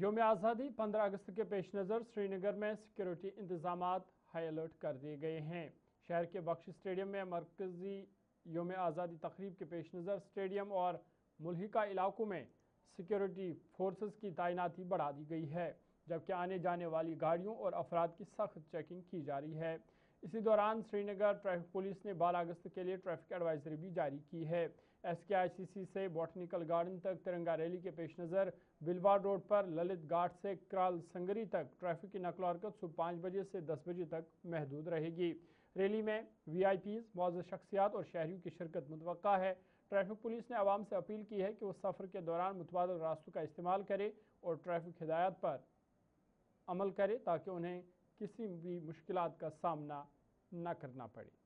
योम आज़ादी 15 अगस्त के पेश नज़र श्रीनगर में सिक्योरिटी इंतजामात हाई अलर्ट कर दिए गए हैं। शहर के बख्शी स्टेडियम में मरकजी योम आज़ादी तकरीब के पेश नज़र स्टेडियम और मुल्हिका इलाकों में सिक्योरिटी फोर्सेस की तैनाती बढ़ा दी गई है, जबकि आने जाने वाली गाड़ियों और अफराद की सख्त चेकिंग की जा रही है। इसी दौरान श्रीनगर ट्रैफिक पुलिस ने 12 अगस्त के लिए ट्रैफिक एडवाइजरी भी जारी की है। SKICC से बॉटनिकल गार्डन तक तिरंगा रैली के पेश नज़र बिलवार रोड पर ललित घाट से क्राल संगरी तक ट्रैफिक की नकल हरकत सुबह 5 बजे से 10 बजे तक महदूद रहेगी। रैली में VIPs, मुअज़्ज़ज़ शख्सियात और शहरियों की शिरकत मुतवक्का है। ट्रैफिक पुलिस ने आवाम से अपील की है कि वो सफ़र के दौरान मुतबादिल रास्तों का इस्तेमाल करे और ट्रैफिक हिदायत पर अमल करे ताकि उन्हें किसी भी मुश्किलात का सामना न करना पड़े।